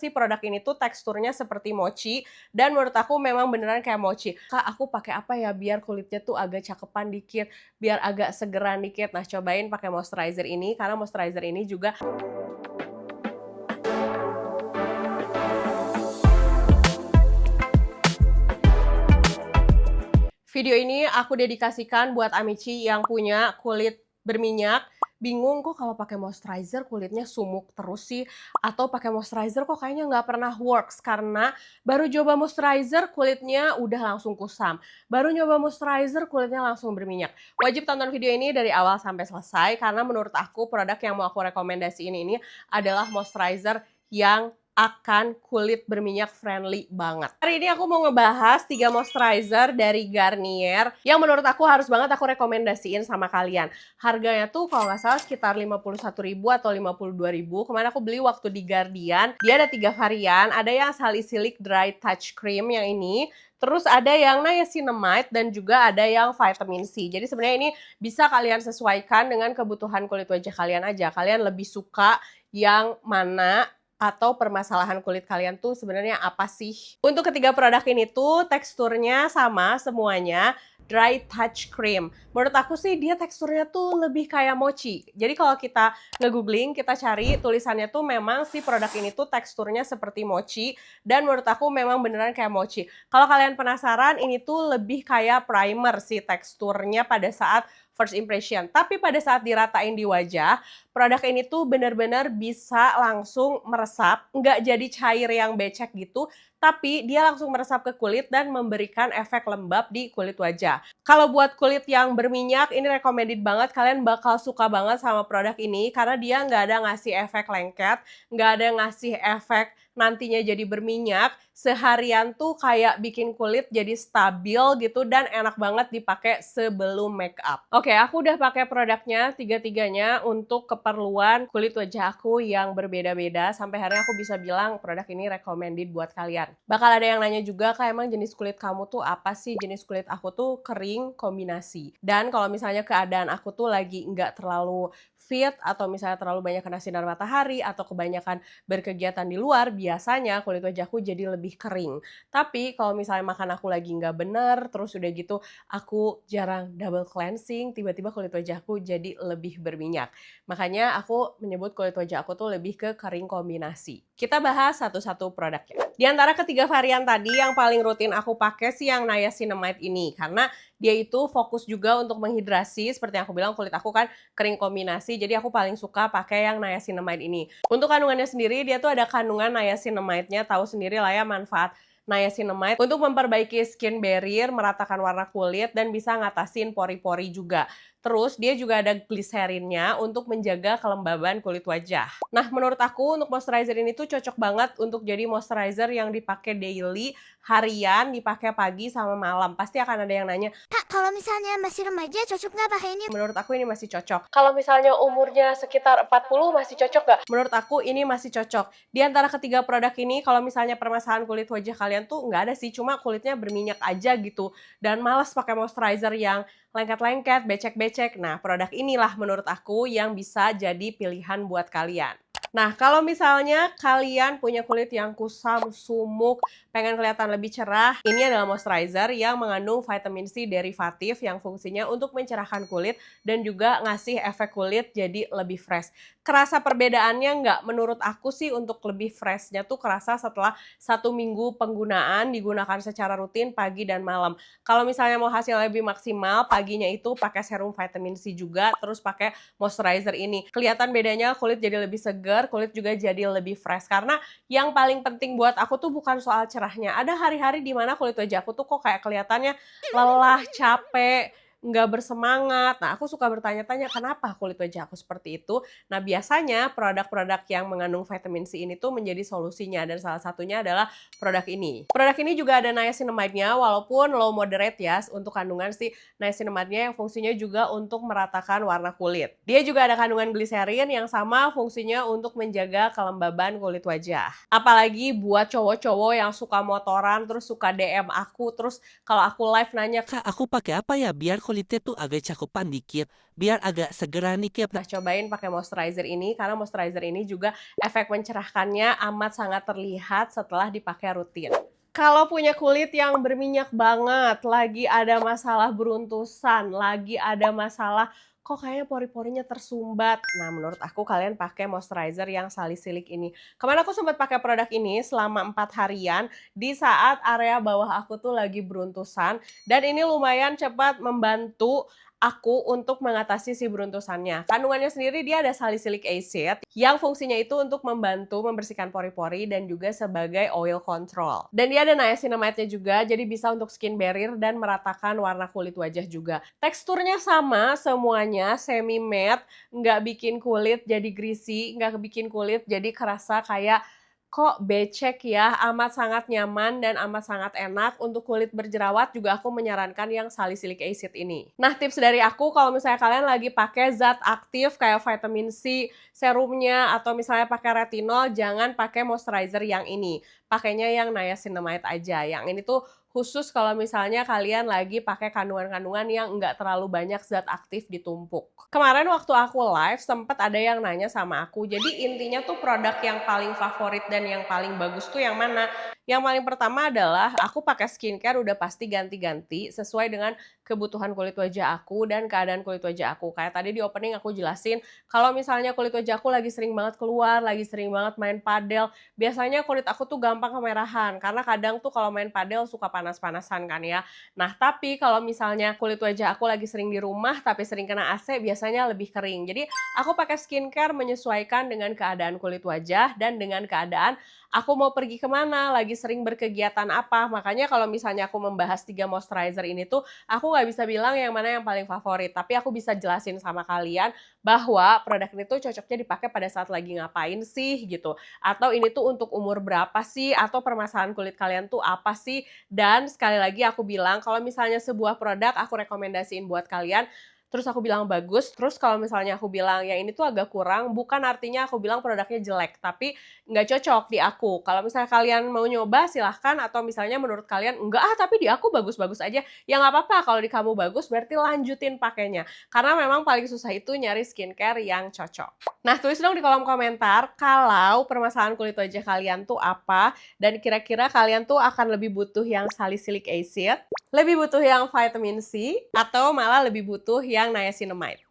Si produk ini tuh teksturnya seperti mochi dan menurut aku memang beneran kayak mochi. Kak, aku pakai apa ya biar kulitnya tuh agak cakepan dikit, biar agak segeran dikit. Nah, cobain pakai moisturizer ini karena moisturizer ini juga video ini aku dedikasikan buat Amici yang punya kulit berminyak. Bingung kok kalau pakai moisturizer kulitnya sumuk terus sih, atau pakai moisturizer kok kayaknya nggak pernah works karena baru coba moisturizer kulitnya udah langsung kusam, baru nyoba moisturizer kulitnya langsung berminyak. Wajib tonton video ini dari awal sampai selesai karena menurut aku produk yang mau aku rekomendasiin ini adalah moisturizer yang akan kulit berminyak friendly banget. Hari ini aku mau ngebahas 3 moisturizer dari Garnier yang menurut aku harus banget aku rekomendasiin sama kalian. Harganya tuh kalau nggak salah sekitar 51.000 atau 52.000. Kemarin aku beli waktu di Guardian. Dia ada 3 varian, ada yang Salicylic Dry Touch Cream yang ini, terus ada yang Niacinamide dan juga ada yang Vitamin C. Jadi sebenarnya ini bisa kalian sesuaikan dengan kebutuhan kulit wajah kalian aja. Kalian lebih suka yang mana atau permasalahan kulit kalian tuh sebenarnya apa sih? Untuk ketiga produk ini tuh teksturnya sama semuanya, dry touch cream. Menurut aku sih dia teksturnya tuh lebih kayak mochi. Jadi kalau kita nge-googling, kita cari tulisannya tuh memang si produk ini tuh teksturnya seperti mochi dan menurut aku memang beneran kayak mochi. Kalau kalian penasaran, ini tuh lebih kayak primer sih teksturnya pada saat first impression. Tapi pada saat diratain di wajah, produk ini tuh benar-benar bisa langsung meresap, nggak jadi cair yang becek gitu, tapi dia langsung meresap ke kulit dan memberikan efek lembab di kulit wajah. Kalau buat kulit yang berminyak, ini recommended banget, kalian bakal suka banget sama produk ini karena dia nggak ada ngasih efek lengket, nggak ada ngasih efek nantinya jadi berminyak, seharian tuh kayak bikin kulit jadi stabil gitu dan enak banget dipakai sebelum make up. Oke, aku udah pakai produknya tiga-tiganya untuk keperluan kulit wajah aku yang berbeda-beda. Sampai hari aku bisa bilang produk ini recommended buat kalian. Bakal ada yang nanya juga, Kak, emang jenis kulit kamu tuh apa sih? Jenis kulit aku tuh kering kombinasi. Dan kalau misalnya keadaan aku tuh lagi nggak terlalu fit atau misalnya terlalu banyak kena sinar matahari atau kebanyakan berkegiatan di luar, biasanya kulit wajahku jadi lebih kering. Tapi kalau misalnya makan aku lagi nggak bener, terus udah gitu aku jarang double cleansing, tiba-tiba kulit wajahku jadi lebih berminyak. Makanya aku menyebut kulit wajah aku tuh lebih ke kering kombinasi. Kita bahas satu-satu produknya. Di antara ketiga varian tadi yang paling rutin aku pakai sih yang Niacinamide ini karena dia itu fokus juga untuk menghidrasi, seperti yang aku bilang kulit aku kan kering kombinasi, jadi aku paling suka pakai yang Niacinamide ini. Untuk kandungannya sendiri, dia tuh ada kandungan niacinamide-nya, tahu sendiri lah ya manfaat niacinamide untuk memperbaiki skin barrier, meratakan warna kulit, dan bisa ngatasin pori-pori juga. Terus dia juga ada gliserinnya untuk menjaga kelembaban kulit wajah. Nah, menurut aku untuk moisturizer ini tuh cocok banget untuk jadi moisturizer yang dipakai daily, harian, dipakai pagi sama malam. Pasti akan ada yang nanya, Kak, kalau misalnya masih remaja cocok nggak pakai ini? menurut aku ini masih cocok. Kalau misalnya umurnya sekitar 40 masih cocok nggak? Menurut aku ini masih cocok. Di antara ketiga produk ini, kalau misalnya permasalahan kulit wajah kalian tuh nggak ada sih, cuma kulitnya berminyak aja gitu. Dan malas pakai moisturizer yang lengket-lengket, becek-becek. Nah, produk inilah menurut aku yang bisa jadi pilihan buat kalian. Nah, kalau misalnya kalian punya kulit yang kusam, sumuk, pengen kelihatan lebih cerah, ini adalah moisturizer yang mengandung vitamin C derivatif yang fungsinya untuk mencerahkan kulit dan juga ngasih efek kulit jadi lebih fresh. Kerasa perbedaannya nggak? Menurut aku sih untuk lebih freshnya tuh kerasa setelah 1 minggu penggunaan digunakan secara rutin pagi dan malam. Kalau misalnya mau hasil lebih maksimal, paginya itu pakai serum vitamin C juga, terus pakai moisturizer ini. Kelihatan bedanya kulit jadi lebih segar, kulit juga jadi lebih fresh. Karena yang paling penting buat aku tuh bukan soal cerahnya. Ada hari-hari dimana kulit wajah aku tuh kok kayak kelihatannya lelah, capek, nggak bersemangat. Nah, aku suka bertanya-tanya kenapa kulit wajah aku seperti itu. Nah, biasanya produk-produk yang mengandung vitamin C ini tuh menjadi solusinya dan salah satunya adalah produk ini. Produk ini juga ada niacinamide-nya walaupun low moderate ya untuk kandungan si niacinamide-nya yang fungsinya juga untuk meratakan warna kulit. Dia juga ada kandungan gliserin yang sama fungsinya untuk menjaga kelembaban kulit wajah. Apalagi buat cowok-cowok yang suka motoran terus suka DM aku terus kalau aku live nanya, Kak, aku pakai apa ya biar kulitnya tuh agak cakupan dikit, biar agak segera nih Kip. Nah, cobain pakai moisturizer ini karena moisturizer ini juga efek mencerahkannya amat sangat terlihat setelah dipakai rutin. Kalau punya kulit yang berminyak banget, lagi ada masalah beruntusan, lagi ada masalah kok kayaknya pori-porinya tersumbat. Nah, menurut aku kalian pakai moisturizer yang salicylic ini. Kemarin aku sempat pakai produk ini selama 4 harian di saat area bawah aku tuh lagi beruntusan dan ini lumayan cepat membantu aku untuk mengatasi si beruntusannya. Kandungannya sendiri dia ada salicylic acid yang fungsinya itu untuk membantu membersihkan pori-pori dan juga sebagai oil control. Dan dia ada niacinamide-nya juga, jadi bisa untuk skin barrier dan meratakan warna kulit wajah juga. Teksturnya sama semuanya, semi matte, nggak bikin kulit jadi greasy, nggak bikin kulit jadi kerasa kayak kok becek ya, amat sangat nyaman dan amat sangat enak. Untuk kulit berjerawat juga aku menyarankan yang salicylic acid ini. Nah, tips dari aku kalau misalnya kalian lagi pakai zat aktif kayak vitamin C, serumnya, atau misalnya pakai retinol, jangan pakai moisturizer yang ini. Pakainya yang niacinamide aja. Yang ini tuh khusus kalau misalnya kalian lagi pakai kandungan-kandungan yang nggak terlalu banyak zat aktif ditumpuk. Kemarin waktu aku live sempat ada yang nanya sama aku, jadi intinya tuh produk yang paling favorit dan yang paling bagus tuh yang mana? Yang paling pertama adalah aku pakai skincare udah pasti ganti-ganti sesuai dengan kebutuhan kulit wajah aku dan keadaan kulit wajah aku. Kayak tadi di opening aku jelasin, kalau misalnya kulit wajah aku lagi sering banget keluar, lagi sering banget main padel, biasanya kulit aku tuh gampang kemerahan karena kadang tuh kalau main padel suka panas-panasan kan ya. Nah, tapi kalau misalnya kulit wajah aku lagi sering di rumah tapi sering kena AC, biasanya lebih kering. Jadi, aku pakai skincare menyesuaikan dengan keadaan kulit wajah dan dengan keadaan aku mau pergi kemana, lagi sering berkegiatan apa. Makanya kalau misalnya aku membahas 3 moisturizer ini tuh, aku nggak bisa bilang yang mana yang paling favorit. Tapi aku bisa jelasin sama kalian bahwa produk ini tuh cocoknya dipakai pada saat lagi ngapain sih gitu. Atau ini tuh untuk umur berapa sih, atau permasalahan kulit kalian tuh apa sih. Dan sekali lagi aku bilang, kalau misalnya sebuah produk aku rekomendasiin buat kalian, terus aku bilang bagus, terus kalau misalnya aku bilang ya ini tuh agak kurang, bukan artinya aku bilang produknya jelek, tapi nggak cocok di aku. Kalau misalnya kalian mau nyoba silahkan, atau misalnya menurut kalian enggak tapi di aku bagus-bagus aja, ya nggak apa-apa. Kalau di kamu bagus berarti lanjutin pakainya. Karena memang paling susah itu nyari skincare yang cocok. Nah, tulis dong di kolom komentar kalau permasalahan kulit wajah kalian tuh apa, dan kira-kira kalian tuh akan lebih butuh yang salicylic acid, lebih butuh yang vitamin C, atau malah lebih butuh yang niacinamide.